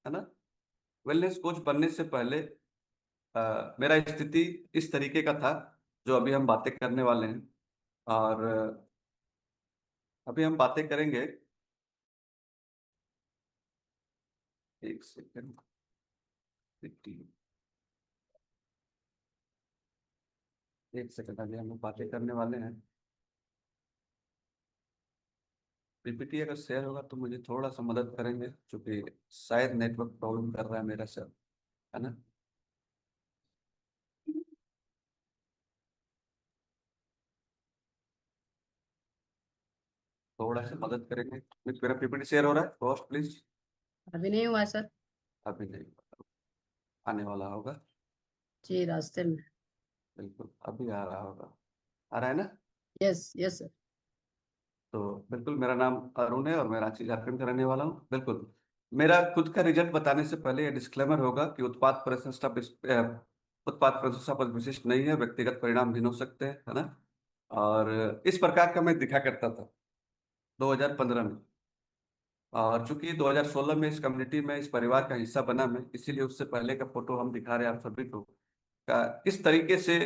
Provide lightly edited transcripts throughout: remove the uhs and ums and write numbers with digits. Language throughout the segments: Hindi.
है ना। वेलनेस कोच बनने से पहले मेरा स्थिति इस तरीके का था जो अभी हम बातें करने वाले हैं। और अभी हम बातें करेंगे। एक सेकंड। एक सेकंड, अभी हम लोग बातें करने वाले हैं। पीपीटी अगर शेयर होगा तो मुझे थोड़ा सा मदद करेंगे, क्योंकि शायद नेटवर्क प्रॉब्लम कर रहा है मेरा सर, है ना। थोड़ा सा मदद करेंगे। मेरा पीपीटी शेयर हो रहा है, होस्ट प्लीज। अभी नहीं हुआ सर। अभी नहीं, आने वाला होगा। जी रास्ते में। बिल्कुल अभी आ रहा होगा। आ रहा है ना। Yes yes sir. तो बिल्कुल, मेरा नाम अरुण है और मैं रांची झारखंड का रहने वाला हूँ। बिल्कुल, मेरा खुद का रिजल्ट बताने से पहले ये डिस्क्लेमर होगा कि उत्पाद प्रशंसा पर विशिष्ट नहीं है, व्यक्तिगत परिणाम भिन्न हो सकते हैं, है ना। और इस प्रकार का मैं दिखा करता था 2015 में। और चूंकि 2016 में इस कम्युनिटी में, इस परिवार का हिस्सा बना मैं, इसीलिए उससे पहले का फोटो हम दिखा रहे हैं आप सभी को। किस तरीके से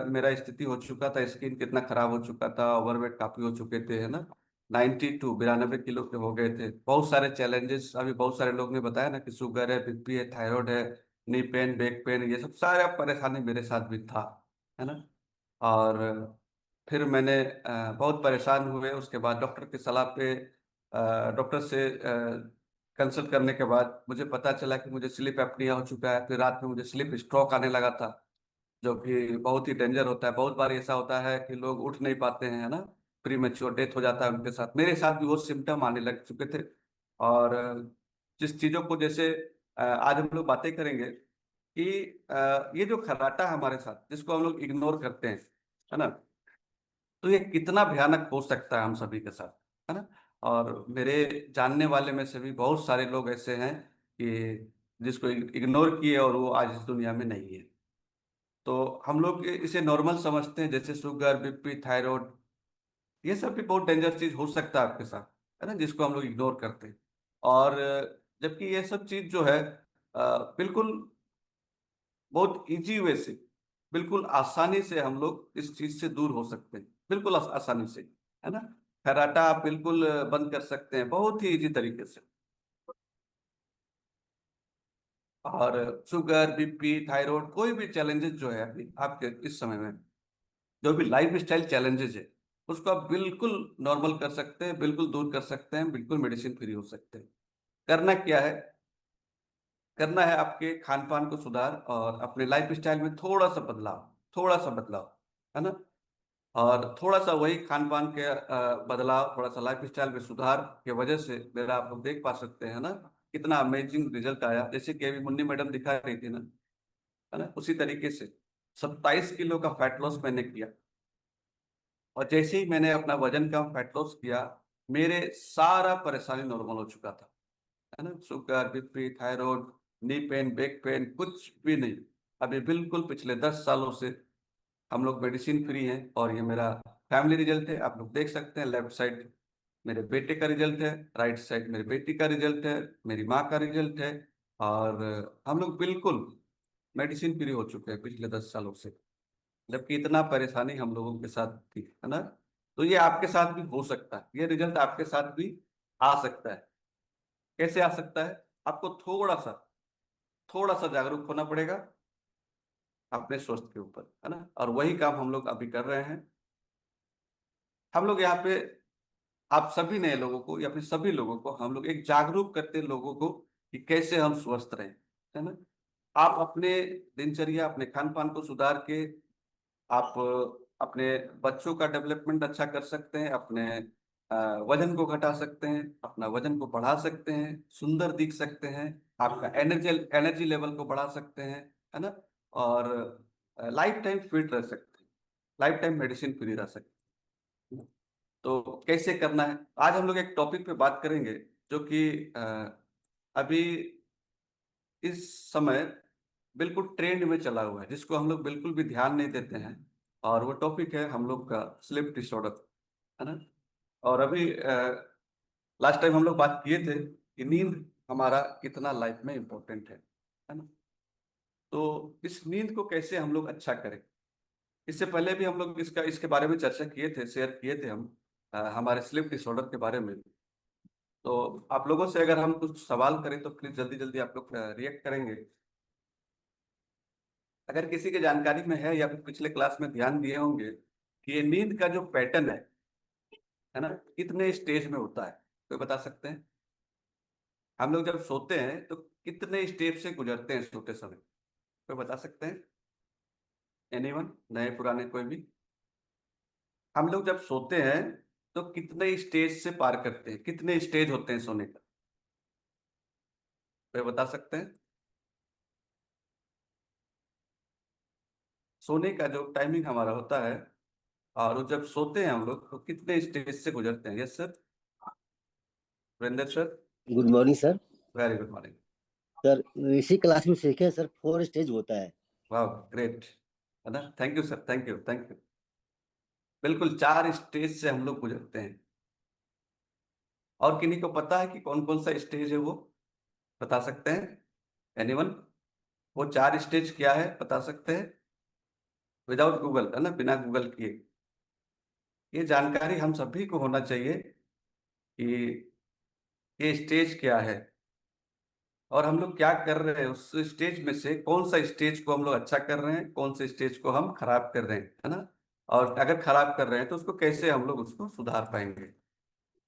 मेरा स्थिति हो चुका था, स्किन कितना खराब हो चुका था, ओवरवेट काफी हो चुके थे, है ना। 92 92 किलो के हो गए थे। बहुत सारे चैलेंजेस, अभी बहुत सारे लोग ने बताया ना कि शुगर है, बीपी है, थायराइड है, नी पेन, बैक पेन, ये सब सारा परेशानी मेरे साथ भी था, है ना। और फिर मैंने बहुत परेशान हुए। उसके बाद डॉक्टर की सलाह पे, डॉक्टर से कंसल्ट करने के बाद मुझे पता चला कि मुझे स्लीप एप्निया हो चुका है। फिर रात में मुझे स्लीप स्ट्रोक आने लगा था, जो कि बहुत ही डेंजर होता है। बहुत बार ऐसा होता है कि लोग उठ नहीं पाते हैं, है ना। प्री मेच्योर डेथ हो जाता है उनके साथ। मेरे साथ भी वो सिम्टम आने लग चुके थे। और जिस चीजों को, जैसे आज हम लोग बातें करेंगे कि ये जो खर्राटा है हमारे साथ, जिसको हम लोग इग्नोर करते हैं, है ना, तो ये कितना भयानक हो सकता है हम सभी के साथ, है ना। और मेरे जानने वाले में से भी बहुत सारे लोग ऐसे हैं कि जिसको इग्नोर किए और वो आज इस दुनिया में नहीं है। तो हम लोग इसे नॉर्मल समझते हैं, जैसे शुगर, बीपी, थायराइड, ये सब भी बहुत डेंजर चीज हो सकता है आपके साथ, है ना, जिसको हम लोग इग्नोर करते हैं। और जबकि ये सब चीज जो है बिल्कुल बहुत इजी वे से, बिल्कुल आसानी से हम लोग इस चीज से दूर हो सकते हैं, बिल्कुल आसानी से, है ना। खर्राटा आप बिल्कुल बंद कर सकते हैं बहुत ही इजी तरीके से। और शुगर, बीपी, थायराइड, कोई भी चैलेंजेस जो है अभी आपके इस समय में, जो भी लाइफ स्टाइल चैलेंजेस है, उसको आप बिल्कुल नॉर्मल कर सकते हैं, बिल्कुल दूर कर सकते हैं, बिल्कुल मेडिसिन फ्री हो सकते हैं। करना क्या है? करना है आपके खान पान को सुधार और अपने लाइफ स्टाइल में थोड़ा सा बदलाव, है ना। और थोड़ा सा वही खान पान के बदलाव, थोड़ा सा लाइफ स्टाइल में सुधार के वजह से मेरा, आप लोग देख पा सकते हैं ना, कितना अमेजिंग रिजल्ट आया। जैसे कि अभी मुन्नी मैडम दिखा रही थी ना, है ना, उसी तरीके से 27 किलो का फैट लॉस मैंने किया। और जैसे ही मैंने अपना वजन कम, फैट लॉस किया, मेरे सारा परेशानी नॉर्मल हो चुका था, है ना। Sugar, BP, thyroid, knee pain, back pain, कुछ भी नहीं। अभी बिल्कुल पिछले 10 सालों से हम लोग मेडिसिन फ्री हैं। और ये मेरा फैमिली रिजल्ट है, आप लोग देख सकते हैं। लेफ्ट साइड मेरे बेटे का रिजल्ट है, राइट साइड मेरी बेटी का रिजल्ट है, मेरी माँ का रिजल्ट है। और हम लोग बिल्कुल मेडिसिन फ्री हो चुके हैं पिछले 10 सालों से, जबकि इतना परेशानी हम लोगों के साथ थी, है ना। तो ये आपके साथ भी हो सकता है, ये रिजल्ट आपके साथ भी आ सकता है। कैसे आ सकता है? आपको थोड़ा सा जागरूक होना पड़ेगा अपने स्वास्थ्य के ऊपर, है ना। और वही काम हम लोग अभी कर रहे हैं। हम लोग यहाँ पे आप सभी नए लोगों को, या फिर सभी लोगों को हम लोग एक जागरूक करते हैं लोगों को कि कैसे हम स्वस्थ रहें, है ना। आप अपने दिनचर्या, अपने खान पान को सुधार के आप अपने बच्चों का डेवलपमेंट अच्छा कर सकते हैं, अपने वजन को घटा सकते हैं, अपना वजन को बढ़ा सकते हैं, सुंदर दिख सकते हैं, आपका एनर्जी एनर्जी लेवल को बढ़ा सकते हैं, है ना। और लाइफ टाइम फिट रह सकते हैं, लाइफ टाइम मेडिसिन फ्री रह सकते हैं। तो कैसे करना है, आज हम लोग एक टॉपिक पे बात करेंगे जो कि अभी इस समय बिल्कुल ट्रेंड में चला हुआ है, जिसको हम लोग बिल्कुल भी ध्यान नहीं देते हैं। और वो टॉपिक है हम लोग का स्लीप डिसऑर्डर, है ना। और अभी लास्ट टाइम हम लोग बात किए थे कि नींद हमारा कितना लाइफ में इम्पोर्टेंट है ना। तो इस नींद को कैसे हम लोग अच्छा करें, इससे पहले भी हम लोग इसका इसके बारे में चर्चा किए थे, शेयर किए थे हम हमारे स्लीप डिसऑर्डर के बारे में। तो आप लोगों से अगर हम कुछ सवाल करें तो प्लीज जल्दी जल्दी आप लोग रिएक्ट करेंगे। अगर किसी की जानकारी में है या फिर पिछले क्लास में ध्यान दिए होंगे कि ये नींद का जो पैटर्न है ना, कितने स्टेज में होता है, कोई बता सकते हैं? हम लोग जब सोते हैं तो कितने स्टेज से गुजरते हैं सोते समय, कोई बता सकते हैं? एनीवन, नए पुराने कोई भी? हम लोग जब सोते हैं तो कितने स्टेज से पार करते हैं, कितने स्टेज होते हैं सोने का, कोई बता सकते हैं? सोने का जो टाइमिंग हमारा होता है और वो जब सोते हैं हम लोग तो कितने स्टेज से गुजरते हैं? Yes sir, Virendra sir. Good morning sir. Very good morning. Sir इसी क्लास में सीखे सर 4 स्टेज होता है। वाह, ग्रेट, है ना। Thank you sir, thank you thank you. बिल्कुल 4 स्टेज से हम लोग गुजरते हैं। और किन्हीं को पता है कि कौन कौन सा स्टेज है वो, बता सकते हैं? एनीवन, वो 4 स्टेज क्या है, बता सकते हैं? विदाउट गूगल, है ना, बिना गूगल किए। ये जानकारी हम सभी को होना चाहिए कि ये स्टेज क्या है और हम लोग क्या कर रहे हैं, उस स्टेज में से कौन सा स्टेज को हम लोग अच्छा कर रहे हैं, कौन से स्टेज को हम खराब कर रहे हैं, है ना। और अगर खराब कर रहे हैं तो उसको कैसे हम लोग उसको सुधार पाएंगे।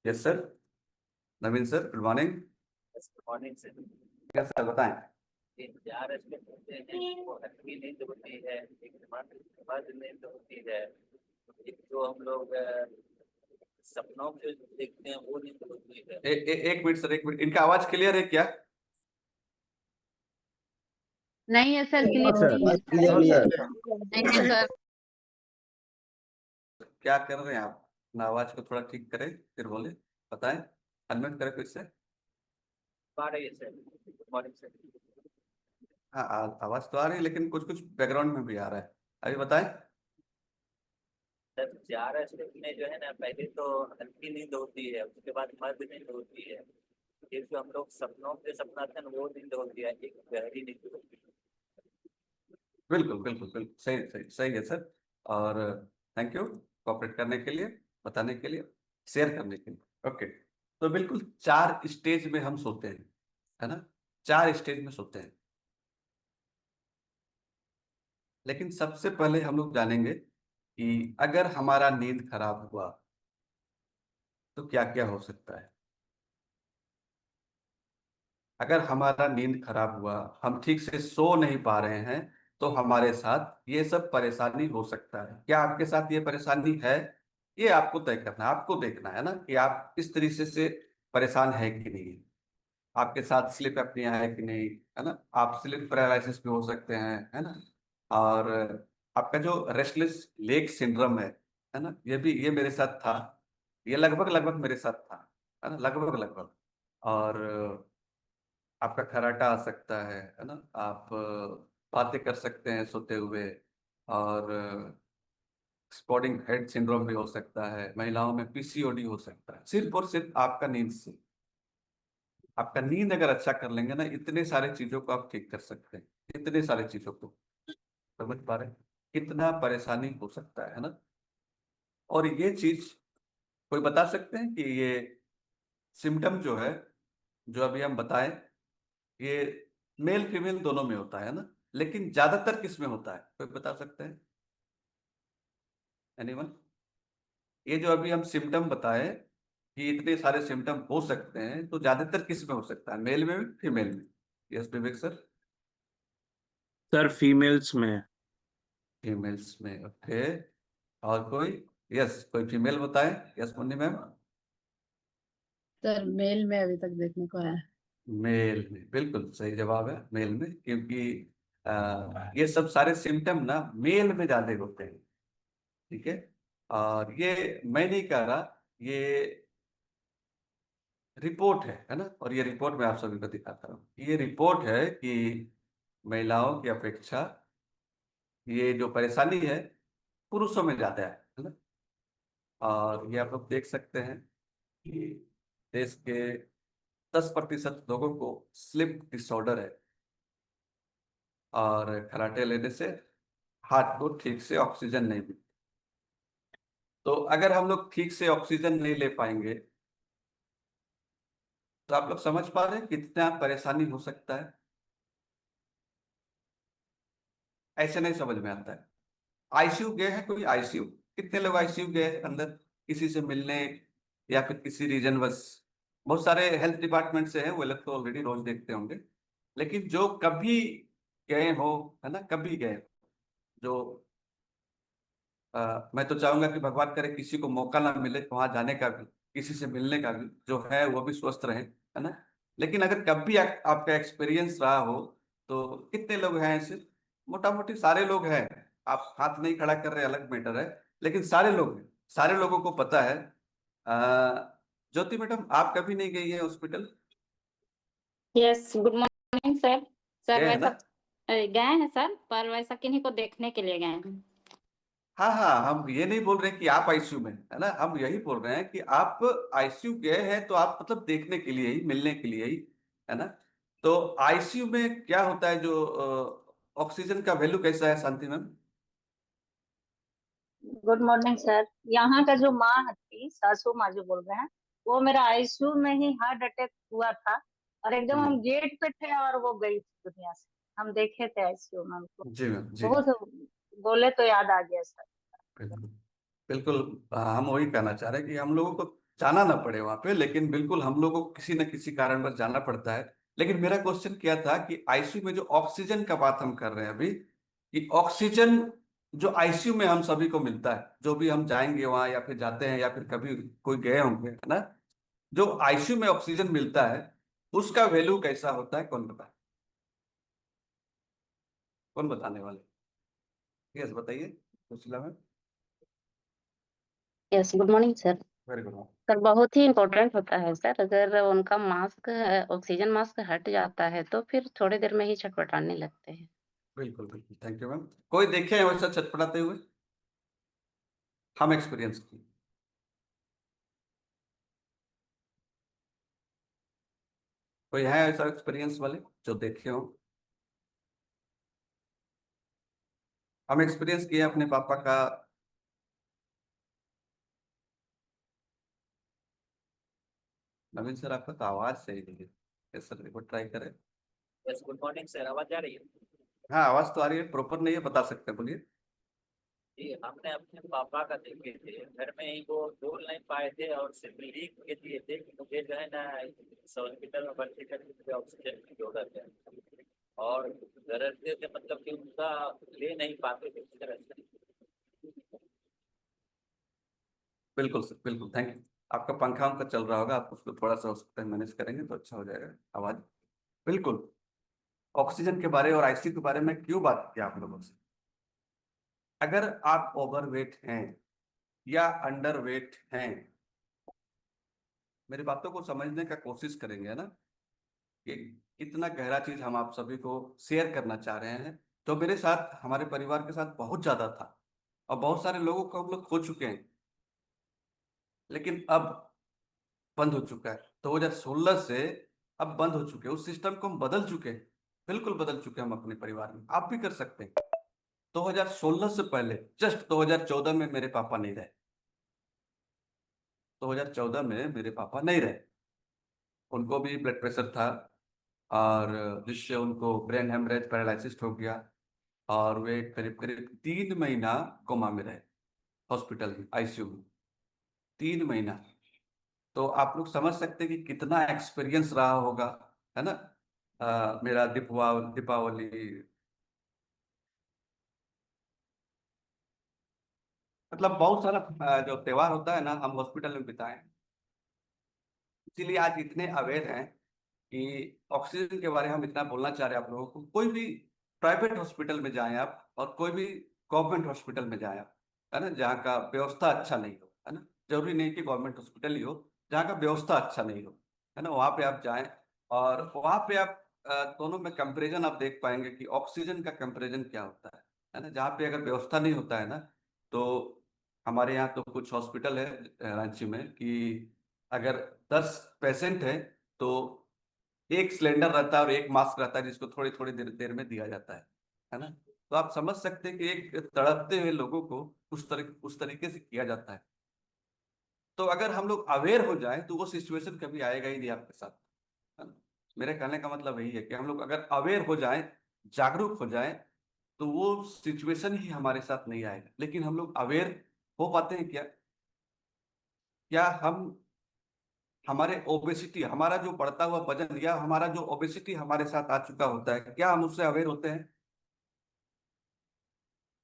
यस सर, नवीन सर, गुड मॉर्निंग। मॉर्निंग से यस सर, बताएं। 4 स्टेप होते हैं। वो हल्की नींद होती है, एक मध्य नींद होती है, एक जो हम लोग सपनों में जो देखते हैं वो नींद होती है। एक मिनट सर, एक मिनट, इनका आवाज क्लियर है क्या? नहीं है सर, हाँ क्लियर नहीं है। Clear thank you sir. क्या कर रहे हैं आप? अपना आवाज को थोड़ा ठीक करें फिर बोले, बताएं। अनम्यूट करें फिर से। आ रही है सर, गुड मॉर्निंग सर। हाँ, आवाज तो आ रही है लेकिन कुछ कुछ बैकग्राउंड में भी आ रहा है। अभी बताएं। सर 4 स्टेप में जो है ना, पहले तो हल्की नींद होती है, उसके बाद मध्य नींद होती है, फिर जो हम लोग सपनों में सपनाते हैं वो नींद होती है, एक गहरी नींद होती है। बिल्कुल बिल्कुल बिल्कुल, सही सही सही है सर। और थैंक यू कोऑपरेट करने के लिए, बताने के लिए, शेयर करने के लिए। ओके, तो बिल्कुल 4 स्टेज में हम सोते हैं, है ना। 4 स्टेज में सोते हैं। लेकिन सबसे पहले हम लोग जानेंगे कि अगर हमारा नींद खराब हुआ तो क्या क्या हो सकता है। अगर हमारा नींद खराब हुआ, हम ठीक से सो नहीं पा रहे हैं, तो हमारे साथ ये सब परेशानी हो सकता है। क्या आपके साथ ये परेशानी है? ये आपको तय करना है, आपको देखना है ना कि आप इस तरीके से परेशान है कि नहीं। आपके साथ स्लीप एपनिया है कि नहीं, है ना। आप स्लीप पैरालिसिस भी हो सकते हैं, है ना। और आपका जो रेस्टलेस लेग सिंड्रोम है ना, ये मेरे साथ था। ये लगभग लगभग मेरे साथ था, है ना, लगभग लगभग। और आपका खर्राटा आ सकता है ना। आप बातें कर सकते हैं सोते हुए। और स्पॉटिंग हेड सिंड्रोम भी हो सकता है, महिलाओं में पीसीओडी हो सकता है, सिर्फ और सिर्फ आपका नींद से। आपका नींद अगर अच्छा कर लेंगे ना, इतने सारे चीजों को आप ठीक कर सकते हैं, इतने सारे चीजों को। समझ पा रहे हैं कितना परेशानी हो सकता है ना। और ये चीज कोई बता सकते हैं कि ये सिम्टम जो है, जो अभी हम बताएं, ये मेल फीमेल दोनों में होता है ना, लेकिन ज्यादातर किस में होता है, कोई बता सकते हैं? एनीवन? ये जो अभी हम सिम्टम बताए कि इतने सारे सिम्टम हो सकते हैं, तो ज्यादातर किस में हो सकता है, मेल में फीमेल में? Yes Vivek sir. Sir females में। फीमेल्स में, ओके। और कोई? यस, कोई फीमेल बताए? Yes Munni ma'am. Sir male में अभी तक देखने को आया। मेल में, बिल्कुल सही जवाब है, मेल में। क्योंकि ये सब सारे सिम्टम ना मेल में ज्यादा होते हैं, ठीक है। और ये मैं नहीं कह रहा, ये रिपोर्ट है ना। और ये रिपोर्ट मैं आप सभी को दिखाता हूँ। ये रिपोर्ट है कि महिलाओं की अपेक्षा ये जो परेशानी है पुरुषों में ज्यादा है ना। और ये आप लोग देख सकते हैं कि देश के 10% लोगों को स्लिप डिसऑर्डर है, और खराटे लेने से हार्ट को ठीक से ऑक्सीजन नहीं मिलती। तो अगर हम लोग ठीक से ऑक्सीजन नहीं ले पाएंगे तो आप लोग समझ पा रहे हैं कितना परेशानी हो सकता है। ऐसे नहीं समझ में आता है। आईसीयू गए हैं कोई? आईसीयू कितने लोग आईसीयू गए हैं अंदर किसी से मिलने, या फिर किसी रीजन बस? बहुत सारे हेल्थ डिपार्टमेंट से है, वो लोग तो ऑलरेडी रोज देखते होंगे। लेकिन जो कभी गए हो, है ना, कभी गए, जो मैं तो चाहूंगा कि भगवान करे किसी को मौका ना मिले वहां जाने का भी, किसी से मिलने का भी, जो है वो भी स्वस्थ रहे, है ना। लेकिन अगर कभी आपका एक्सपीरियंस रहा हो तो कितने लोग हैं ऐसे? मोटा मोटी सारे लोग हैं। आप हाथ नहीं खड़ा कर रहे अलग मैटर है, लेकिन सारे लोग हैं, सारे लोगों को पता है। ज्योति मैडम, आप कभी नहीं गई है hospital? Yes, good morning sir. Sir गए हैं वैसा ना? गए हैं सर, पर वैसा किन्हीं को देखने के लिए गए हैं। हाँ हाँ, हम ये नहीं बोल रहे कि आप आईसीयू में, है ना, हम यही बोल रहे हैं कि आप आईसीयू गए हैं तो आप मतलब देखने के लिए ही, मिलने के लिए ही, है ना। तो आईसीयू में क्या होता है, जो ऑक्सीजन का वैल्यू कैसा है शांति मैम? Good morning sir. यहाँ का जो माँ थी, सासू माँ जो बोल रहे हैं, वो मेरा आईसीयू में ही हार्ट अटैक हुआ था, और एकदम हम गेट पे थे और वो गई थी दुनिया से। हम देखे थे आईसीयू में उनको। जी मैम, जी। बहुत बोले तो याद आ गया सर। बिल्कुल बिल्कुल। हम वही कहना चाह रहे हैं कि हम लोगों को जाना ना पड़े वहां पे, लेकिन बिल्कुल हम लोगों को किसी न किसी कारणवश जाना पड़ता है। लेकिन मेरा क्वेश्चन क्या था कि आईसीयू में जो ऑक्सीजन का बात हम कर रहे हैं अभी, कि ऑक्सीजन जो आईसीयू में हम सभी को मिलता है, जो भी हम जाएंगे वहां या फिर जाते हैं या फिर कभी कोई गए होंगे, है ना, जो आईसीयू में ऑक्सीजन मिलता है उसका वैल्यू कैसा होता है, कौन बताए? कौन बताने वाले? यस बताइए, Sushila ma'am. Yes, good morning sir. Very good. Sir बहुत ही इम्पोर्टेंट होता है सर, अगर उनका मास्क ऑक्सीजन मास्क हट जाता है तो फिर थोड़ी देर में ही छटपटाने लगते हैं। बिल्कुल बिल्कुल, थैंक यू मैम। कोई देखे हैं वैसा छटपटाते हुए? हम एक्सपीरियंस किए। कोई है ऐसा एक्सपीरियंस वाले जो देखे हो? हम एक्सपीरियंस किए अपने पापा का। नवीन सर, आपका तो आवाज सही नहीं है। यस सर, एक बार ट्राई करें। यस, गुड मॉर्निंग सर, आवाज आ रही है? हाँ, आवाज तो आ रही है, प्रॉपर नहीं है, बता सकते हैं, बोलिए। जी, हमने अपने पापा का देखे थे, घर में ही वो बोल नहीं पाए थे और सिर्फ लिख के दिए थे कि मुझे जो है ना हॉस्पिटल में भर्ती करके मुझे ऑक्सीजन की जरूरत है, और डरते थे, मतलब कि उनका ले नहीं पाते थे इस तरह से। बिल्कुल सर, बिल्कुल, थैंक यू। आपका पंखा उनका चल रहा होगा, आप उसको थोड़ा सा हो सकता है मैनेज करेंगे तो अच्छा हो जाएगा आवाज। बिल्कुल। ऑक्सीजन के बारे और आईसीयू के बारे में क्यों बात किया आप लोगों से? अगर आप ओवरवेट हैं या अंडरवेट हैं, मेरी बातों को समझने का कोशिश करेंगे, है ना, कि कितना गहरा चीज हम आप सभी को शेयर करना चाह रहे हैं। तो मेरे साथ, हमारे परिवार के साथ बहुत ज्यादा था, और बहुत सारे लोगों को हम लोग खो चुके हैं, लेकिन अब बंद हो चुका है। 2016 से अब बंद हो चुके हैं, उस सिस्टम को हम बदल चुके हैं, बिल्कुल बदल चुके हैं हम अपने परिवार में। आप भी कर सकते हैं। 2016 से पहले जस्ट 2014 में मेरे पापा नहीं रहे। 2014 में मेरे पापा नहीं रहे। उनको भी ब्लड प्रेशर था, और जिससे उनको ब्रेन हेमरेज पैरालिसिस हो गया, और वे करीब करीब 3 महीना कोमा में रहे, हॉस्पिटल में, आईसीयू में, 3 महीना। तो आप लोग समझ सकते हैं कि कितना एक्सपीरियंस रहा होगा, है ना। मेरा दीपावली, मतलब बहुत सारा जो त्योहार होता है ना, हम हॉस्पिटल में बिताए। इसीलिए आज इतने अवेयर हैं कि ऑक्सीजन के बारे में हम इतना बोलना चाह रहे हैं आप लोगों को। कोई भी प्राइवेट हॉस्पिटल में जाएं आप, और कोई भी गवर्नमेंट हॉस्पिटल में जाएं आप, है ना, जहाँ का व्यवस्था अच्छा नहीं हो, है ना, जरूरी नहीं कि गवर्नमेंट हॉस्पिटल ही हो, जहाँ का व्यवस्था अच्छा नहीं हो, है ना, वहाँ पे आप जाएं। और वहाँ पे आप दोनों में कंपैरिजन आप देख पाएंगे कि ऑक्सीजन का कंपैरिजन क्या होता है ना। जहाँ पे अगर व्यवस्था नहीं होता है ना, तो हमारे यहाँ तो कुछ हॉस्पिटल है रांची में, कि अगर 10 पेशेंट है तो एक सिलेंडर रहता है और एक मास्क रहता है जिसको थोड़ी थोड़ी देर देर में दिया जाता है ना। तो आप समझ सकते हैं कि एक तड़पते हुए लोगों को उस तरीके से किया जाता है। तो अगर हम लोग अवेयर हो जाएं तो वो सिचुएशन कभी आएगा ही नहीं आपके साथ, है ना। मेरे कहने का मतलब यही है कि हम लोग अगर अवेयर हो जाएं, जागरूक हो जाएं, तो वो सिचुएशन ही हमारे साथ नहीं आएगा। लेकिन हम लोग अवेयर हो पाते हैं क्या? क्या हम हमारे ओबेसिटी, हमारा जो बढ़ता हुआ वजन या हमारा जो ओबेसिटी हमारे साथ आ चुका होता है, क्या हम उससे अवेयर होते हैं?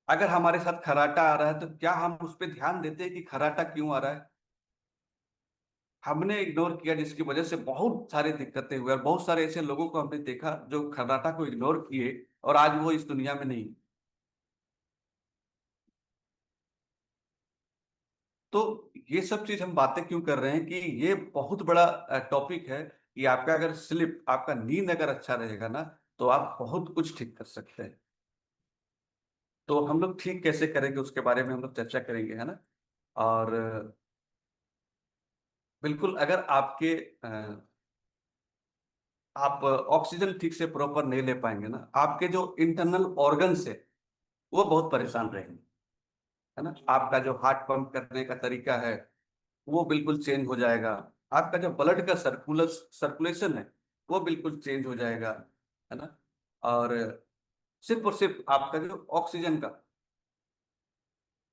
अगर हमारे साथ खर्राटा आ रहा है तो क्या हम उस पर ध्यान देते हैं कि खर्राटा क्यों आ रहा है? हमने इग्नोर किया, जिसकी वजह से बहुत सारी दिक्कतें हुई और बहुत सारे ऐसे लोगों को हमने देखा जो खर्राटा को इग्नोर किए और आज वो इस दुनिया में नहीं। तो ये सब चीज हम बातें क्यों कर रहे हैं कि ये बहुत बड़ा टॉपिक है कि आपका अगर स्लिप, आपका नींद अगर अच्छा रहेगा ना, तो आप बहुत कुछ ठीक कर सकते हैं। तो हम लोग ठीक कैसे करेंगे उसके बारे में हम लोग चर्चा करेंगे, है ना। और बिल्कुल अगर आपके आप ऑक्सीजन ठीक से प्रॉपर नहीं ले पाएंगे ना, आपके जो इंटरनल ऑर्गन्स है वो बहुत परेशान रहेंगे, है ना। आपका जो हार्ट पंप करने का तरीका है वो बिल्कुल चेंज हो जाएगा। आपका जो ब्लड का सर्कुलेशन है वो बिल्कुल चेंज हो जाएगा, है ना। और सिर्फ और सिर्फ आपका जो ऑक्सीजन का,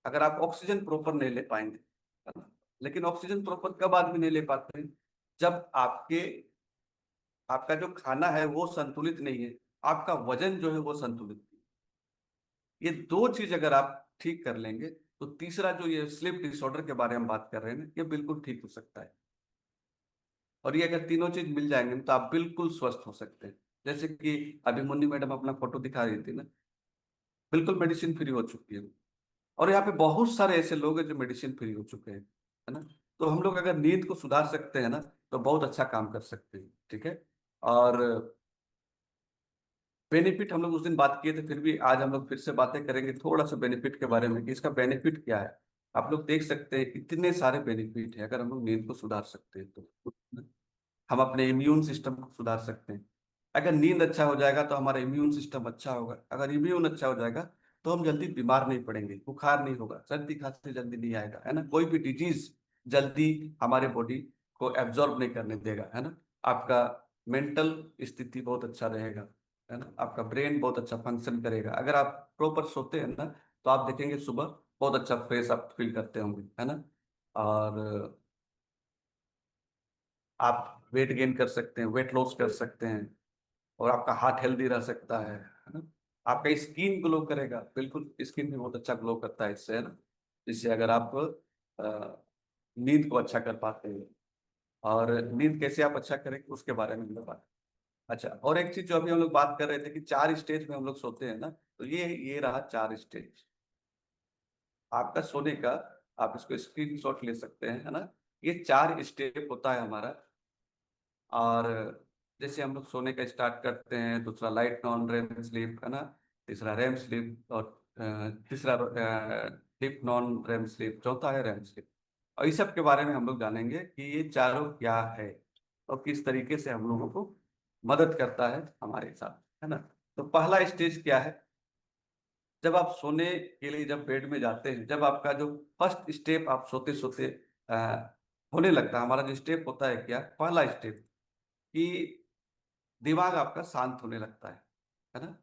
अगर आप ऑक्सीजन प्रॉपर नहीं ले पाएंगे, है ना। लेकिन ऑक्सीजन प्रॉपर कब आदमी नहीं ले पाते हैं? जब आपका जो खाना है वो संतुलित नहीं है, आपका वजन जो है वो संतुलित नहीं है। ये दो चीज अगर आप ठीक कर लेंगे तो तीसरा जो ये स्लीप डिसऑर्डर के बारे में बात कर रहे हैं ना, ये बिल्कुल ठीक हो सकता है। और ये अगर तीनों चीज मिल जाएंगे तो आप बिल्कुल स्वस्थ हो सकते हैं। जैसे कि अभी मुन्नी मैडम अपना फोटो दिखा रही थी ना, बिल्कुल मेडिसिन फ्री हो चुकी है। और यहाँ पे बहुत सारे ऐसे लोग हैं जो मेडिसिन फ्री हो चुके हैं, है ना। तो हम लोग अगर नींद को सुधार सकते हैं ना, तो बहुत अच्छा काम कर सकते हैं, ठीक है। और बेनिफिट हम लोग उस दिन बात किए थे, फिर भी आज हम लोग फिर से बातें करेंगे थोड़ा सा बेनिफिट के बारे में कि इसका बेनिफिट क्या है। आप लोग देख सकते हैं इतने सारे बेनिफिट है अगर हम लोग नींद को सुधार सकते हैं तो। हम अपने इम्यून सिस्टम को सुधार सकते हैं। अगर नींद अच्छा हो जाएगा तो हमारा इम्यून सिस्टम अच्छा होगा। अगर इम्यून अच्छा हो जाएगा तो हम जल्दी बीमार नहीं पड़ेंगे, बुखार नहीं होगा, सर्दी खांसी जल्दी नहीं आएगा, है ना। कोई भी डिजीज जल्दी हमारे बॉडी को एब्जॉर्ब नहीं करने देगा, है ना। आपका मेंटल स्थिति बहुत अच्छा रहेगा, है ना। आपका ब्रेन बहुत अच्छा फंक्शन करेगा। अगर आप प्रॉपर सोते हैं ना तो आप देखेंगे सुबह बहुत अच्छा फ्रेश आप फील करते होंगे, है ना। और आप वेट गेन कर सकते हैं, वेट लॉस कर सकते हैं, और आपका हार्ट हेल्दी रह सकता है ना। आपका स्किन ग्लो करेगा, बिल्कुल स्किन भी बहुत अच्छा ग्लो करता है इससे, है ना। इससे अगर आप नींद को अच्छा कर पाते हैं। और नींद कैसे आप अच्छा करेंगे उसके बारे में हम लोग बात। अच्छा, और एक चीज जो अभी हम लोग बात कर रहे थे कि 4 स्टेज में हम लोग सोते हैं ना, तो ये रहा 4 स्टेज आपका सोने का। आप इसको स्क्रीन शॉट ले सकते हैं, है ना। ये 4 स्टेप होता है हमारा। और जैसे हम लोग सोने का स्टार्ट करते हैं, दूसरा लाइट नॉन रेम स्लीप, है ना। तीसरा रेम स्लीप, और तीसरा डीप नॉन रेम स्लीप, चौथा है रेम स्लीप। और इस सब के बारे में हम लोग जानेंगे कि ये चारों क्या है और किस तरीके से हम लोगों को मदद करता है हमारे साथ, है ना। तो पहला स्टेज क्या है? जब आप सोने के लिए जब बेड में जाते हैं, जब आपका जो फर्स्ट स्टेप आप सोते सोते होने लगता है, हमारा जो स्टेप होता है क्या, पहला स्टेप, कि दिमाग आपका शांत होने लगता है ना।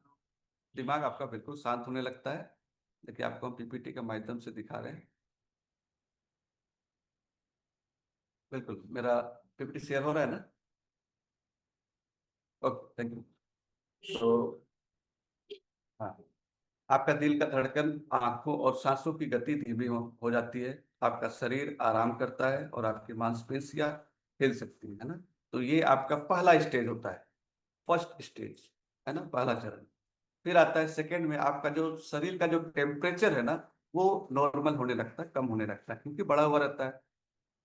दिमाग आपका बिल्कुल शांत होने लगता है। देखिए आपको हम पीपीटी के माध्यम से दिखा रहे हैं। बिल्कुल मेरा पीपीटी शेयर हो रहा है ना? Okay, thank you. तो हाँ, आपका दिल का धड़कन, आंखों और सांसों की गति धीमी हो जाती है। आपका शरीर आराम करता है और आपकी मांसपेशियां हिल सकती है ना। तो ये आपका पहला स्टेज होता है, फर्स्ट स्टेज, है ना, पहला चरण। फिर आता है सेकंड में, आपका जो शरीर का जो टेम्परेचर है ना वो नॉर्मल होने लगता है, कम होने लगता है, क्योंकि बढ़ा हुआ रहता है।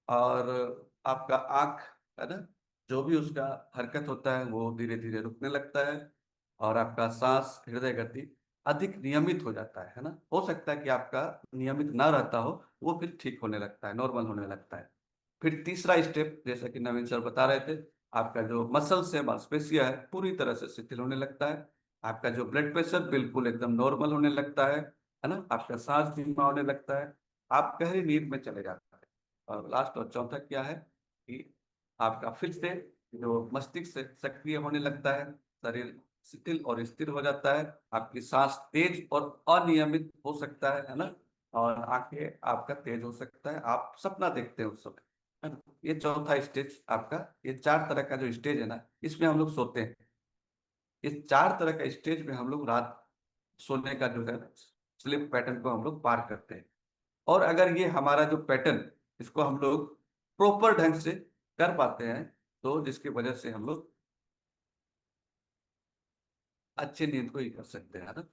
और आपका आंख, है ना, जो भी उसका हरकत होता है वो धीरे धीरे रुकने लगता है। और आपका सांस, हृदय गति अधिक नियमित हो जाता है ना। हो सकता है कि आपका नियमित ना रहता हो, वो फिर ठीक होने लगता है, नॉर्मल होने लगता है। फिर तीसरा स्टेप, जैसा कि नवीन सर बता रहे थे, आपका जो मसल्स है, मांसपेशियां है, पूरी तरह से शिथिल होने लगता है। आपका जो ब्लड प्रेशर बिल्कुल एकदम नॉर्मल होने लगता है ना। आपका सांस धीमा होने लगता है, आप गहरी नींद में चले जाते हैं। और लास्ट और चौथा क्या है कि आपका फिर से जो मस्तिष्क सक्रिय होने लगता है, शरीर शिथिल और स्थिर हो जाता है, आपकी सांस तेज और अनियमित हो सकता है ना। और आंखें आपका तेज हो सकता है, आप सपना देखते हैं उस समय, है ना। ये चौथा स्टेज आपका, ये 4 तरह का जो स्टेज है ना, इसमें हम लोग सोते हैं। इस 4 तरह का स्टेज में हम लोग रात सोने का जो है स्लीप पैटर्न को हम लोग पार करते हैं। और अगर ये हमारा जो पैटर्न, इसको हम लोग प्रॉपर ढंग से कर पाते हैं, तो जिसकी वजह से हम लोग अच्छी नींद को ही कर सकते हैं ना।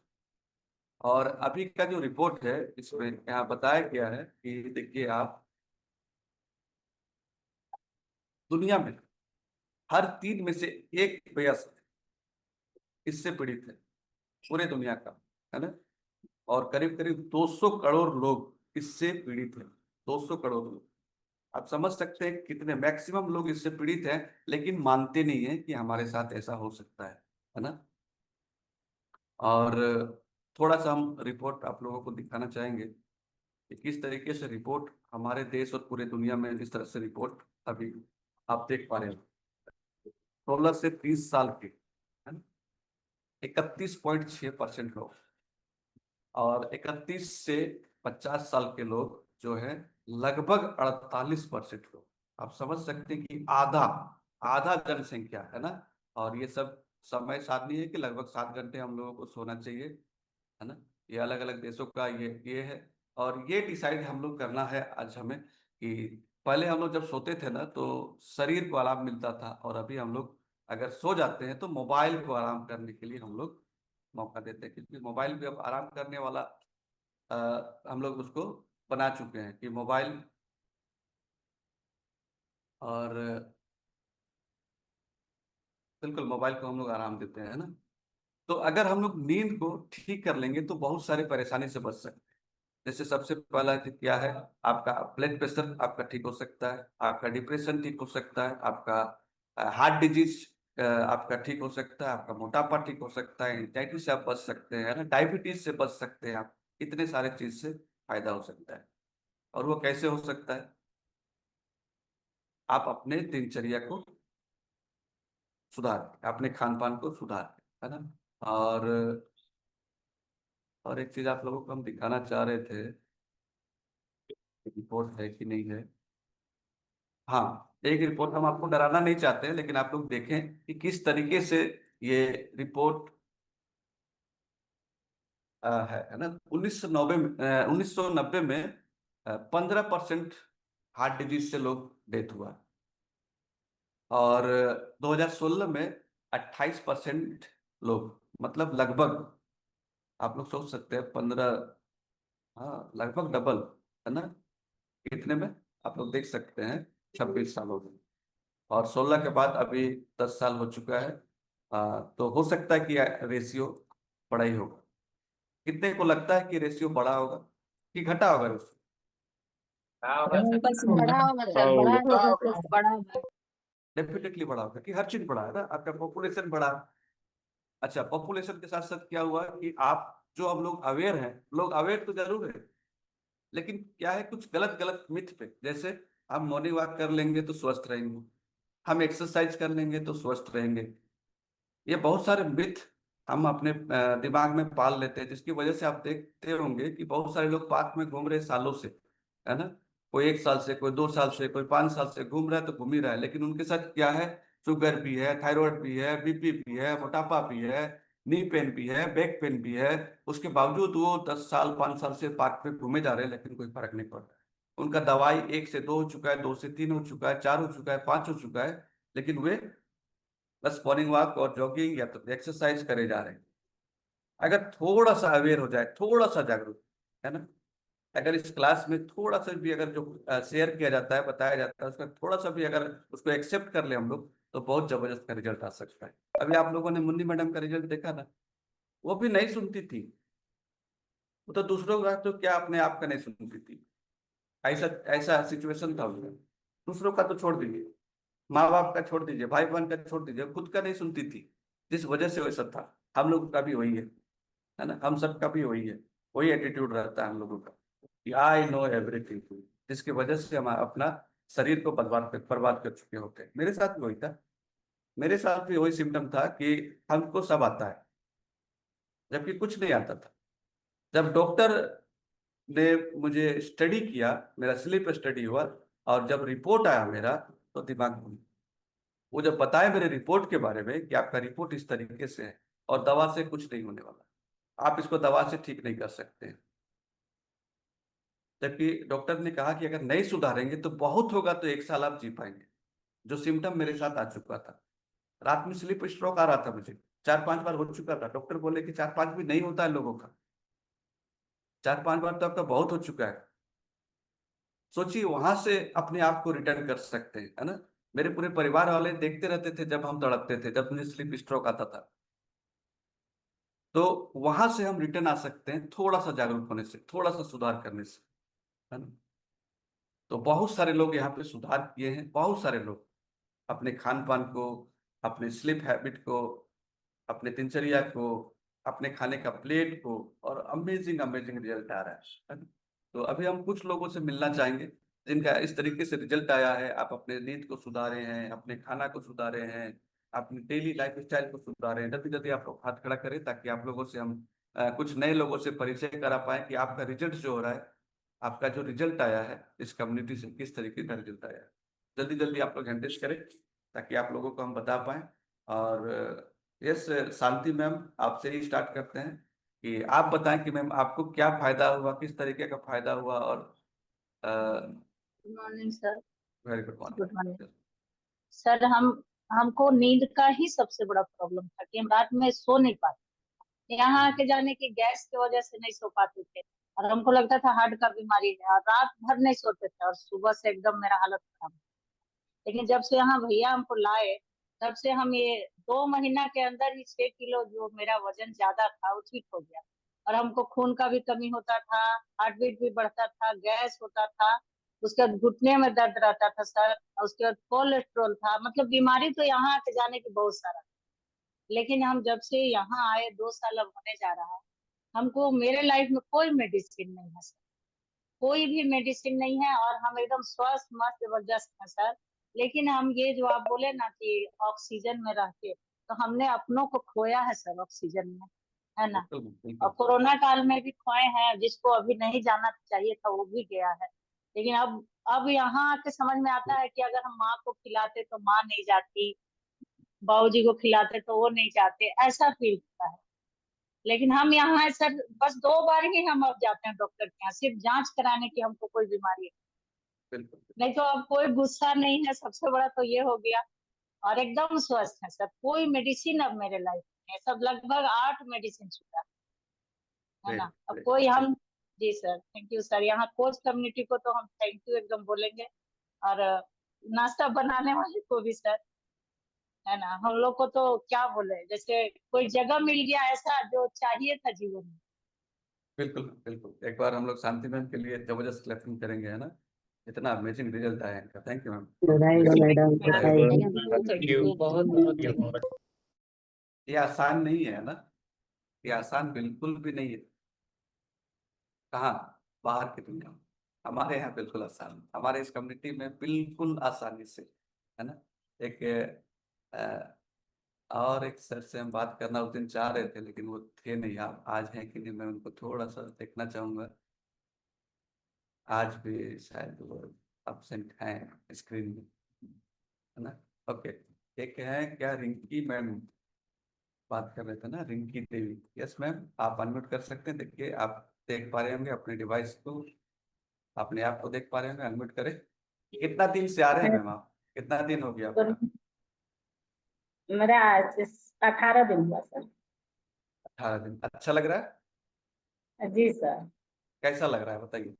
और अभी का जो रिपोर्ट है, इसमें यहाँ बताया गया है कि देखिए आप, दुनिया में हर 3 में से एक वयस्क इससे पीड़ित है, पूरे दुनिया का, है ना। और करीब करीब 200 करोड़ लोग इससे पीड़ित हैं। 200 करोड़ लोग, आप समझ सकते हैं कितने मैक्सिमम लोग इससे पीड़ित हैं, लेकिन मानते नहीं है कि हमारे साथ ऐसा हो सकता है ना। और थोड़ा सा हम रिपोर्ट आप लोगों को दिखाना चाहेंगे कि किस तरीके से रिपोर्ट हमारे देश और पूरे दुनिया में, जिस तरह से रिपोर्ट अभी आप देख पा रहे हैं। 16 से 30 साल के, है ना, 31.6% लोग, और 31 से 50 साल के लोग जो है लगभग 48% लोग। आप समझ सकते हैं कि आधा आधा जनसंख्या, है ना। और ये सब समय सारणी है कि लगभग 7 घंटे हम लोगों को सोना चाहिए, है ना। ये अलग अलग देशों का ये है। और ये डिसाइड हम लोग करना है आज हमें कि पहले हम लोग जब सोते थे ना, तो शरीर को आराम मिलता था, और अभी हम लोग अगर सो जाते हैं तो मोबाइल को आराम करने के लिए हम लोग मौका देते हैं, क्योंकि मोबाइल भी अब आराम करने वाला हम लोग उसको बना चुके हैं कि मोबाइल, और बिल्कुल मोबाइल को हम लोग आराम देते हैं, है ना। तो अगर हम लोग नींद को ठीक कर लेंगे तो बहुत सारी परेशानी से बच सकते हैं। जैसे सबसे पहला चीज क्या है, आपका ब्लड प्रेशर आपका ठीक हो सकता है, आपका डिप्रेशन ठीक हो सकता है, आपका हार्ट डिजीज आपका ठीक हो सकता है, आपका मोटापा ठीक हो सकता है, एंजाइटी से आप बच सकते हैं, है ना, डायबिटीज से बच सकते हैं आप। इतने सारे चीज से फायदा हो सकता है। और वो कैसे हो सकता है, आप अपने दिनचर्या को सुधार, अपने खान पान को सुधार, है ना। और और एक चीज आप लोगों को हम दिखाना चाह रहे थे, रिपोर्ट है कि नहीं है। हाँ, एक रिपोर्ट हम आपको डराना नहीं चाहते हैं, लेकिन आप लोग देखें कि किस तरीके से ये रिपोर्ट है ना। 1990 में 15% हार्ट डिजीज से लोग डेथ हुआ, और 2016 में 28% लोग, मतलब लगभग, आप लोग सोच सकते हैं 15, हाँ लगभग डबल, है ना। कितने में आप लोग देख सकते हैं, 26 सालों में। और 16 के बाद अभी 10 साल हो चुका है। तो हो सकता है कि रेशियो बड़ा ही होगा। कितने को लगता है कि रेशियो बड़ा होगा कि घटा होगा रेशियो? हाँ होगा सर। बस बड़ा होगा सर, हाँ बड़ा होगा। होगा तो बड़ा होगा। डेफिनेटली बड़ा होगा, कि हर चीज बड़ा है ना, आपका पॉपुलेशन बढ़ा। अच्छा, पॉपुलेशन के साथ साथ क्या हुआ कि आप जो, अब लोग अवेयर हैं, लोग अवेयर तो जरूर है, लेकिन क्या है, कुछ गलत गलत मिथ पे, जैसे हम मॉर्निंग वॉक कर लेंगे तो स्वस्थ रहेंगे, हम एक्सरसाइज कर लेंगे तो स्वस्थ रहेंगे। ये बहुत सारे मिथ हम अपने दिमाग में पाल लेते हैं, जिसकी वजह से आप देखते होंगे कि बहुत सारे लोग पार्क में घूम रहे सालों से, है ना। कोई 1 साल से, कोई 2 साल से, कोई 5 साल से घूम रहा है तो घूम ही रहा है, लेकिन उनके साथ क्या है, शुगर भी है, थायराइड भी है, बीपी भी है, मोटापा भी है, नी पेन भी है, बैक पेन भी है। उसके बावजूद वो 10 साल 5 साल से पार्क में घूमे जा रहे हैं, लेकिन कोई फर्क नहीं पड़ रहा है। उनका दवाई 1 से 2 हो चुका है, 2 से 3 हो चुका है, 4 हो चुका है, 5 हो चुका है, लेकिन वे बस मॉर्निंग वॉक और जॉगिंग या तो एक्सरसाइज करे जा रहे हैं। अगर थोड़ा सा अवेयर हो जाए, थोड़ा सा जागरूक, है ना, अगर इस क्लास में थोड़ा सा भी अगर जो शेयर किया जाता है, बताया जाता है, उसका थोड़ा सा भी अगर उसको एक्सेप्ट कर ले हम लोग, तो बहुत जबरदस्त का रिजल्ट आ सकता है। अभी आप लोगों ने मुन्नी मैडम का रिजल्ट देखा ना, वो भी नहीं सुनती थी, वो तो दूसरों का, तो क्या अपने आप का नहीं सुनती थी। ऐसा ऐसा सिचुएशन था उनका, दूसरों का तो छोड़ दीजिए। माँ बाप का छोड़ दीजिए, भाई बहन का छोड़ दीजिए, खुद का नहीं सुनती थी, जिस वजह से वैसा था। हम लोगों का भी वही है ना, हम सब का भी वही है, वही एटीट्यूड रहता है हम लोगों का कि आई नो एवरीथिंग, जिसकी वजह से हम अपना शरीर को बर्बाद कर चुके होते हैं। मेरे साथ भी वही था, मेरे साथ भी वही सिम्टम था कि हमको सब आता है, जबकि कुछ नहीं आता था। जब डॉक्टर ने मुझे स्टडी किया, मेरा स्लीप स्टडी हुआ, और जब रिपोर्ट आया मेरा, तो दिमाग घूम। वो जब बताया मेरे रिपोर्ट के बारे में कि आपका रिपोर्ट इस तरीके से है और दवा से कुछ नहीं होने वाला, आप इसको दवा से ठीक नहीं कर सकते हैं। जबकि डॉक्टर ने कहा कि अगर नहीं सुधारेंगे तो बहुत होगा तो 1 साल आप जी पाएंगे, जो सिम्टम मेरे साथ आ चुका था। रात में स्लीप स्ट्रोक आ रहा था मुझे, 4-5 बार हो चुका था। डॉक्टर बोले कि 4-5 भी नहीं होता है लोगों का, 4-5 बार तो आपका बहुत हो चुका है। सोचिए, वहां से अपने आप को रिटर्न कर सकते हैं, है ना। मेरे पूरे परिवार वाले देखते रहते थे जब हम तड़पते थे, जब मुझे स्लीप स्ट्रोक आता था। तो वहां से हम रिटर्न आ सकते हैं, थोड़ा सा जागरूक होने से, थोड़ा सा सुधार करने से, है ना। तो बहुत सारे लोग यहाँ पे सुधार किए हैं, बहुत सारे लोग अपने खान पान को, अपने स्लीप हैबिट को, अपने दिनचर्या को, अपने खाने का प्लेट को, और अमेजिंग अमेजिंग रिजल्ट आ रहा है ना? तो अभी हम कुछ लोगों से मिलना चाहेंगे जिनका इस तरीके से रिजल्ट आया है। आप अपने नींद को सुधारे हैं, अपने खाना को सुधारे हैं, अपनी डेली लाइफ स्टाइल को सुधारे हैं। जल्दी जल्दी आप लोग हाथ खड़ा करें ताकि आप लोगों से हम कुछ नए लोगों से परिचय करा पाए कि आपका रिजल्ट जो हो रहा है, आपका जो रिजल्ट आया है इस कम्युनिटी से, किस तरीके का रिजल्ट आया है। जल्दी जल्दी आप लोग हैंडल्स करें ताकि आप लोगों को हम बता पाए। और यस, शांति मैम, आपसे ही स्टार्ट करते हैं कि आप बताएं कि मैम आपको क्या फायदा हुआ, किस तरीके का फायदा हुआ। और good morning sir. Very good good morning morning. Sir. हमको नींद का ही सबसे बड़ा प्रॉब्लम था कि हम रात में सो नहीं पाते। यहाँ आके जाने की गैस की वजह से नहीं सो पाते थे, और हमको लगता था हार्ट का बीमारी है, और रात भर नहीं सोते थे, और सुबह से एकदम मेरा हालत खराब। लेकिन जब से यहाँ भैया हमको लाए, तब से हम ये 2 महीना के अंदर ही 6 किलो जो मेरा वजन ज्यादा था वो ठीक हो गया। और हमको खून का भी कमी होता था, हार्ट बीट भी बढ़ता था, गैस होता था, उसके बाद घुटने में दर्द रहता था सर, और उसके बाद कोलेस्ट्रॉल था। मतलब बीमारी तो यहाँ आके जाने की बहुत सारा। लेकिन हम जब से यहाँ आए, 2 साल अब होने जा रहा है, हमको मेरे लाइफ में कोई मेडिसिन नहीं है सर, कोई भी मेडिसिन नहीं है, और हम एकदम स्वस्थ मस्त जबरदस्त है सर। लेकिन हम ये जो आप बोले ना कि ऑक्सीजन में रह के, तो हमने अपनों को खोया है सर ऑक्सीजन में, है ना। बिल्कुल और बिल्कुल। कोरोना काल में भी खोए हैं, जिसको अभी नहीं जाना चाहिए था वो भी गया है। लेकिन अब यहाँ आके समझ में आता है कि अगर हम माँ को खिलाते तो माँ नहीं जाती, बाबूजी को खिलाते तो वो नहीं जाते, ऐसा फील होता है। लेकिन हम यहाँ है सर, बस 2 बार ही हम अब जाते हैं डॉक्टर के यहाँ, सिर्फ जांच कराने की हमको कोई बीमारी है। बिल्कुल। नहीं तो अब कोई गुस्सा नहीं है, सबसे बड़ा तो ये हो गया। और एकदम स्वस्थ है सर, कोई मेडिसिन अब मेरे लाइफ में, सब लगभग 8 मेडिसिन चुका है ग्रेट ना। अब ग्रेट। कोई हम, जी सर, थैंक यू सर। यहाँ कोच कम्युनिटी को तो हम थैंक यू एकदम बोलेंगे, और नाश्ता बनाने वाले को भी सर, है ना। हम लोग को तो क्या बोले, जैसे कोई जगह मिल गया ऐसा जो चाहिए था जीवन में। बिल्कुल बिल्कुल, एक बार हम लोग शांति मैम के लिए जबरदस्त क्लैपिंग करेंगे, है ना। इतना अमेजिंग रिजल्ट आया है इनका। Thank you ma'am. बधाई हो मैडम, बधाई। Thank you. बहुत बहुत ये आसान नहीं है ना, ये आसान बिल्कुल भी नहीं है। कहाँ, बाहर की दुनिया में। हमारे यहाँ बिल्कुल आसान, हमारे इस कम्युनिटी में बिल्कुल आसानी से, है ना। एक अ, और एक सर से हम बात करना उस दिन चाह रहे थे, लेकिन वो थे नहीं। आप आज हैं कि नहीं, मैं उनको थोड़ा सा देखना चाहूंगा। आज भी शायद वो absent हैं स्क्रीन में, है ना। ओके, एक है क्या, रिंकी मैम बात कर रहे थे ना, रिंकी देवी। यस मैम, आप अनम्यूट कर सकते हैं। देखिए, आप देख पा रहे होंगे अपने डिवाइस को, अपने आप को देख पा रहे होंगे। अनम्यूट करें। कितना दिन से आ रहे हैं मैम आप, कितना दिन हो गया आपका? मेरा 18 दिन हुआ सर। 18 दिन। अच्छा लग रहा है? जी सर। कैसा लग रहा है बताइए।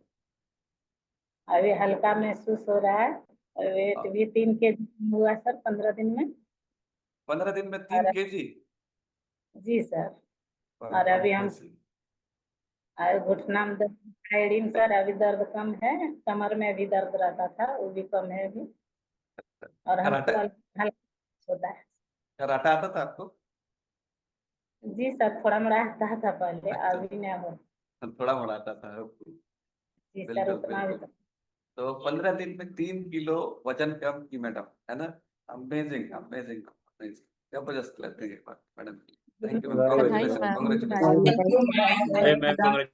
अभी हल्का महसूस हो रहा है, वेट भी 3 kg हुआ सर 15 दिन में। 15 दिन में और 3 kg? जी सर। और अभी हम घुटना में दर्द, थायराइड सर, अभी दर्द कम है। कमर में भी दर्द रहता था, वो भी कम है अभी। और हमको कराटा हल्का होता है। कराटा आता था आपको? जी सर, थोड़ा मोड़ा आता था पहले, अच्छा, अभी नहीं हो। थोड़ा मोड़ा आता था। जी सर, बिल्कुल उतना भी बिल्कुल। तो 15 दिन में 3 किलो वजन कम की मैडम, है ना? अमेजिंग अमेजिंग अमेजिंग, जबरदस्त लगती है बात मैडम। थैंक यू मैम, बधाई कॉन्ग्रेचुलेशन मैम, कॉन्ग्रेचुलेशन। अरे मैम कांग्रेस।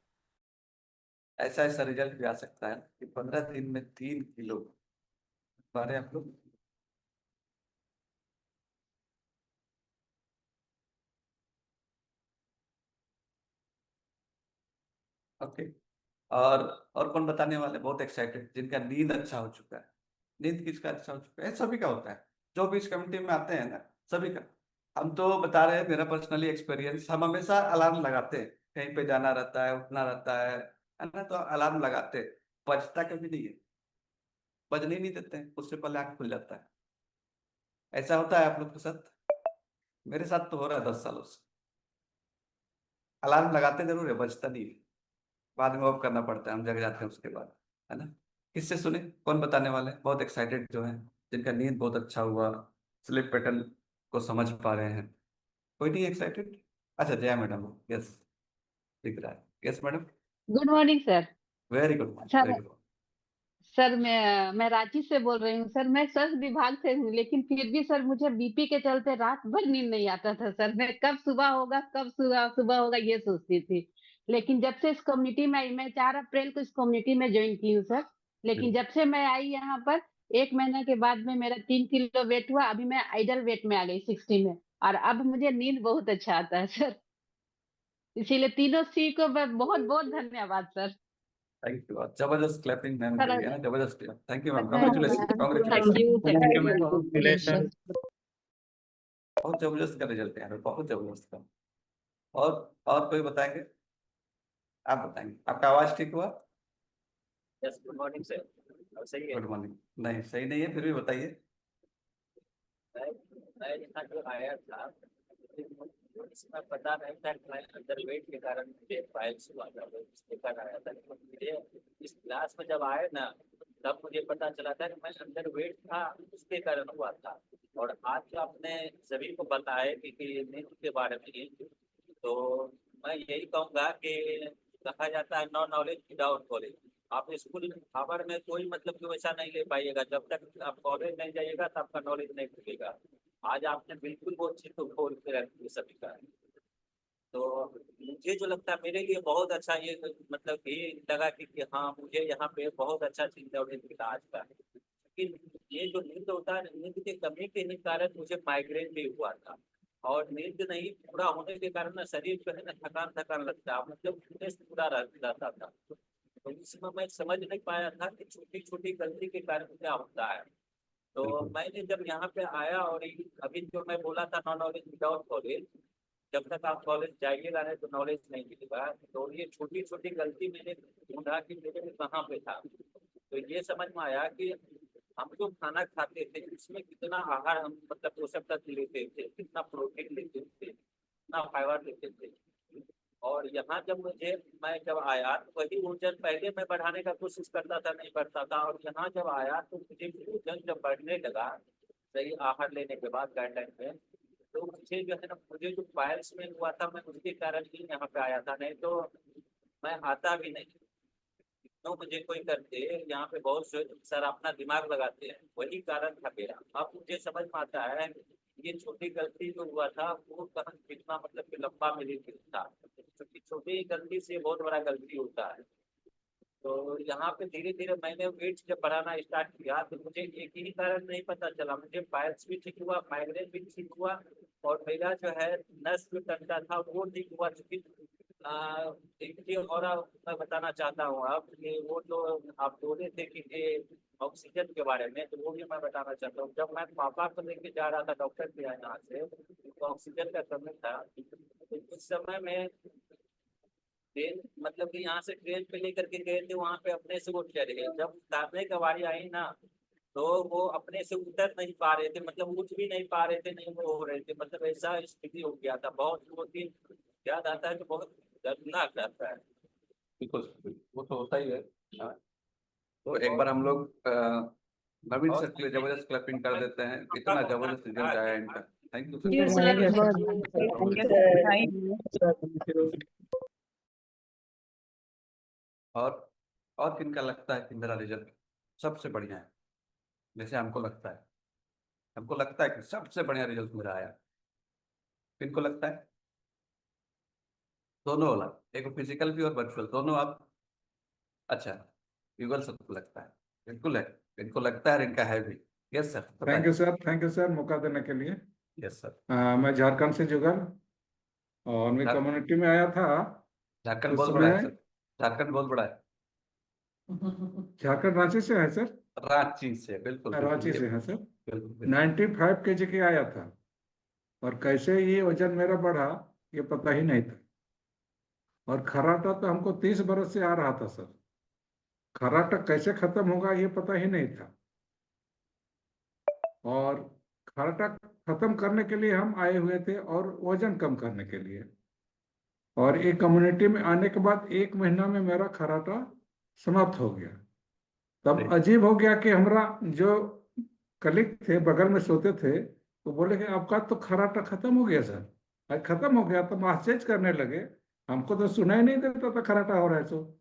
ऐसा ऐसा रिजल्ट भी आ सकता है कि 15 दिन में 3 किलो बारे आप लोग। ओके। और कौन बताने वाले बहुत एक्साइटेड, जिनका नींद अच्छा हो चुका है? नींद किसका अच्छा हो चुका है? सभी का होता है जो भी इस कम्युनिटी में आते हैं ना, सभी का। हम तो बता रहे हैं, मेरा पर्सनली एक्सपीरियंस, हम हमेशा अलार्म लगाते हैं, कहीं पे जाना रहता है, उठना रहता है ना, तो अलार्म लगाते हैं, बजता कभी नहीं है, बजने ही नहीं देते हैं, उससे पहले आँख खुल जाता है। ऐसा होता है आप लोग के साथ? मेरे साथ तो हो रहा है 10 सालों से। अलार्म लगाते जरूर है, बजता नहीं है, बाद में ऑफ करना पड़ता है, हम जग जाते हैं उसके बाद, है ना? किससे सुने, कौन बताने वाले हैं? बहुत एक्साइटेड जो है, जिनका नींद बहुत अच्छा हुआ, स्लीप पैटर्न को समझ पा रहे हैं, कोई नहीं एक्साइटेड? अच्छा, जया मैडम, यस, दिख रहा है, yes madam. Good morning sir. Very good morning, sir very good. Sir मैं रांची से बोल रही हूँ सर। मैं स्वास्थ्य विभाग से हूँ, लेकिन फिर भी सर मुझे बीपी के चलते रात भर नींद नहीं आता था सर। मैं कब सुबह होगा, कब सुबह सुबह होगा ये सोचती थी। लेकिन जब से इस कम्युनिटी में आई, मैं 4 अप्रैल को इस कम्युनिटी में ज्वाइन की हूँ सर। लेकिन जब से मैं आई यहाँ पर 1 महीना के बाद में मेरा 3 किलो वेट हुआ। अभी मैं आइडल वेट में आ गई 60 में। और अब मुझे नींद बहुत अच्छा आता है सर। इसीलिए तीनों सी को बहुत बहुत धन्यवाद सर। थैंक यू, जबरदस्त क्लैपिंग मैम के सर लिए, है ना, जबरदस्त। थैंक यू मैम, बधाई congratulation ma'am. Congratulation. Thank you, thank thank you you, ma'am, congratulation. बहुत जबरदस्त का रिजल्ट है यार, बहुत जबरदस्त का। और और कोई बताएंगे? आप बताएंगे, आपका आवाज ठीक हुआ? Yes, good morning sir. अब सही है। Good morning. नहीं, सही नहीं है, फिर भी बताइए। मैं मैं यहाँ जो आया था, इसमें पता नहीं था कि मैं अंडर वेट के कारण मुझे फाइल्स हुआ था, वो इसके कारण आया था। लेकिन मुझे इस क्लास में जब आए ना, तब मुझे पता चला था कि मैं अंडर वेट था, उसके कारण हुआ था। और आज जो आपने सभी को बताया कि नींद के बारे में, तो मैं यही कहूँगा कि कहा जाता है नो नॉलेज विदाउट कॉलेज। आप स्कूल खबर में कोई मतलब कि वैसा नहीं ले पाइएगा, जब तक आप कॉलेज नहीं जाइएगा तब आपका नॉलेज नहीं खुलेगा। आज आपने बिल्कुल वो चीज को खोल के रखी है सभी का। तो मुझे जो लगता है मेरे लिए बहुत अच्छा ये मतलब ये लगा कि हाँ, मुझे यहाँ पे बहुत अच्छा चीज नॉलेज मिला आज का। लेकिन ये जो नींद होता है, नींद की कमी के ही कारण मुझे माइग्रेन भी हुआ था। और नींद नहीं पूरा होने के कारण ना शरीर जो है ना थकान थकान लगता है, मतलब फिटनेस पूरा रहता था। तो इसमें मैं समझ नहीं पाया था कि छोटी छोटी गलती के कारण क्या होता है। तो बिल्कुल। मैंने जब यहाँ पे आया और अभी जो मैं बोला था नॉन नॉलेज विदाउट कॉलेज, जब तक आप कॉलेज जाइएगा नहीं तो नॉलेज नहीं मिलेगा। तो ये छोटी छोटी गलती मैंने ढूंढा कि मेरे में कहाँ पे था। तो ये समझ में आया कि हम जो खाना खाते थे उसमें कितना आहार हम मतलब पोषक तत्व लेते थे, कितना प्रोटीन लेते थे, कितना फाइबर लेते थे। और यहाँ जब मैं जब आया तो वही वजन पहले मैं बढ़ाने का कोशिश करता था, नहीं बढ़ता था। और यहाँ जब आया तो मुझे वजन जब बढ़ने लगा सही आहार लेने के बाद गाइडलाइन में, तो मुझे जो है ना, मुझे जो पायल्स में हुआ था मैं उसके कारण ही यहाँ पे आया था, नहीं तो मैं आता भी नहीं। तो मुझे कोई करते यहाँ पे बहुत से सर अपना दिमाग लगाते हैं, वही कारण था मेरा। अब मुझे समझ में आता है ये छोटी गलती जो हुआ था वो कहाँ कितना मतलब कि लंबा मेरे लिए था, क्योंकि छोटी गलती से बहुत बड़ा गलती होता है। तो यहाँ पे धीरे धीरे मैंने वेट जब बढ़ाना स्टार्ट किया तो मुझे एक ही कारण नहीं पता चला, मुझे पायल्स भी ठीक हुआ, माइग्रेन भी ठीक हुआ, और मेरा जो है नस जो टंटा था वो ठीक हुआ। चूंकि एक चीज और मैं बताना चाहता हूँ आप कि वो जो आप बोले थे कि ये ऑक्सीजन के बारे में, तो वो भी मैं बताना चाहता हूँ। जब मैं पापा को लेके जा रहा था डॉक्टर के यहाँ से, तो ऑक्सीजन का कमी था। तो उस समय में ट्रेन मतलब कि यहाँ से ट्रेन पे लेकर के गए थे, वहां पे अपने से वो चले गए। जब उतारने का बारी आई ना, तो वो अपने से उतर नहीं पा रहे थे, मतलब उठ भी नहीं पा रहे थे, नहीं वो हो रहे थे, मतलब ऐसा स्थिति हो गया था। बहुत वो दिन याद आता है कि बहुत दर्दनाक रहता है। बिल्कुल, वो तो होता ही है। हाँ। तो एक और बार हम लोग नवीन सर के लिए जबरदस्त क्लैपिंग कर देते हैं, इतना जबरदस्त रिजल्ट आया इनका। Thank you Thank you, sir. sir. और किनका लगता है कि मेरा रिजल्ट सबसे बढ़िया है? जैसे हमको लगता है कि सबसे बढ़िया रिजल्ट मेरा आया। किनको लगता है? दोनों वाला, एक फिजिकल भी और वर्चुअल दोनों आप? अच्छा, युगल सबको लगता है, बिल्कुल है, इनको लगता है, इनका है भी। Yes sir, thank you sir मौका देने के लिए। Yes sir. मैं झारखंड से जुगल और मैं कम्युनिटी में आया था झारखंड उस बहुत बड़ा है समय। सर, झारखंड बहुत बड़ा है। झारखंड रांची से है सर। रांची से, बिल्कुल रांची से है सर। बिल्कुल 95 kg के आया था और कैसे ये वजन मेरा बढ़ा ये पता ही नहीं था। और खर्राटा तो हमको 30 बरस से आ रहा था सर। खर्राटा कैसे खत्म होगा ये पता ही नहीं था। और खर्राटा खत्म करने के लिए हम आए हुए थे और वजन कम करने के लिए। और एक कम्युनिटी में आने के बाद 1 महीना में मेरा खर्राटा समाप्त हो गया। तब अजीब हो गया कि हमारा जो कलीग थे बगल में सोते थे वो बोले कि आपका तो खर्राटा खत्म हो गया सर। आज खत्म हो गया। तो हम आश्चर्य करने लगे, हमको तो सुनाई नहीं देता था खर्राटा हो रहा है। तो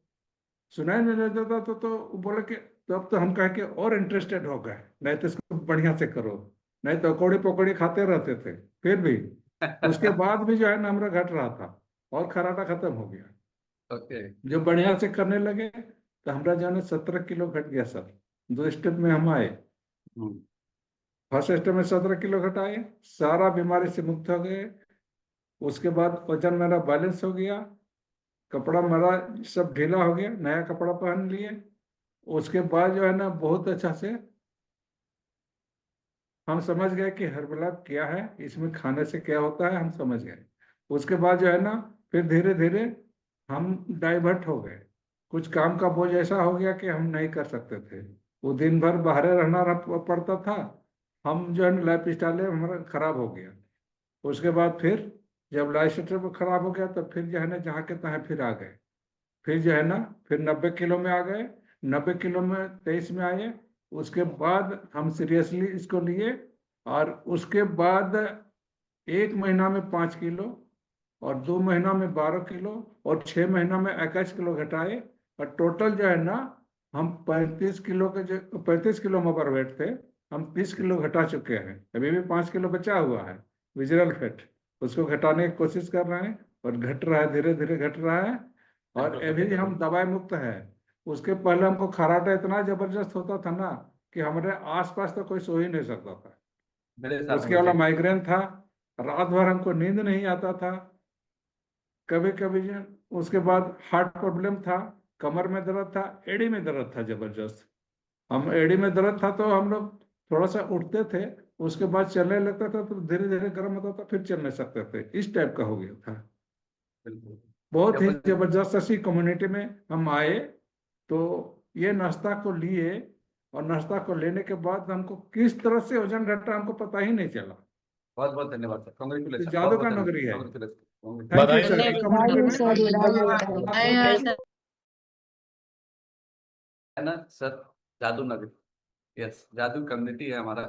सुनाई नहीं देता था तो बोले कि तो अब तो हम कहे कि और इंटरेस्टेड हो गए, नहीं तो इसको बढ़िया से करो। नहीं तो अकौड़ी पकौड़ी खाते रहते थे फिर भी। उसके बाद भी जो है ना हमारा घट रहा था और खर्राटा खत्म हो गया। ओके। जो बढ़िया से करने लगे तो हमारा जो है ना 17 किलो घट गया सर। 2 स्टेप में हम आए। फर्स्ट स्टेप में 17 किलो घटाए, सारा बीमारी से मुक्त हो गए। उसके बाद वजन मेरा बैलेंस हो गया, कपड़ा मेरा सब ढीला हो गया, नया कपड़ा पहन लिए। उसके बाद जो है ना बहुत अच्छा से हम समझ गए कि हर्बला क्या है, इसमें खाने से क्या होता है, हम समझ गए। उसके बाद जो है ना फिर धीरे धीरे हम डाइवर्ट हो गए। कुछ काम का बोझ ऐसा हो गया कि हम नहीं कर सकते थे। वो दिन भर बाहर रहना पड़ता था। हम जो है ना लाइफ स्टाइल हमारा खराब हो गया। उसके बाद फिर जब लाइफ स्टाइल खराब हो गया तो फिर जो है ना जहाँ के तहाँ फिर आ गए। फिर जो है ना फिर 90 किलो में आ गए। 90 किलो में 23 में आए। उसके बाद हम सीरियसली इसको लिए और उसके बाद 1 महीना में 5 किलो और 2 महीना में 12 किलो और 6 महीना में 21 किलो घटाए। और टोटल जो है ना हम 35 किलो के जो 35 किलो में ओवरवेट थे, हम 30 किलो घटा चुके हैं। अभी भी 5 किलो बचा हुआ है विजरल फैट, उसको घटाने की कोशिश कर रहे हैं और घट रहा है, धीरे धीरे घट रहा है। और अभी हम दवाई मुक्त है। उसके पहले हमको खर्राटा इतना जबरदस्त होता था ना कि हमारे आसपास तो कोई सो ही नहीं सकता था। मेरे साथ उसके वाला माइग्रेन था, रात भर हमको नींद नहीं आता था कभी कभी। उसके बाद हार्ट प्रॉब्लम था, कमर में दर्द था, एड़ी में दर्द था जबरदस्त। हम एड़ी में दर्द था तो हम लोग थोड़ा सा उठते थे, उसके बाद चलने लगता था तो धीरे धीरे गर्म होता था, फिर चल नहीं सकते थे। इस टाइप का हो गया था। बहुत ही जबरदस्त ऐसी कम्युनिटी में हम आए तो ये नाश्ता को लिए और नाश्ता को लेने के बाद हमको किस तरह से वजन घटा हमको पता ही नहीं चला। बहुत बहुत धन्यवाद सर, कांग्रेचुलेशन। जादू का नगरी है। Congratulations. Thank you sir. है ना सर, जादू नगरी। यस, जादू कम्युनिटी है हमारा।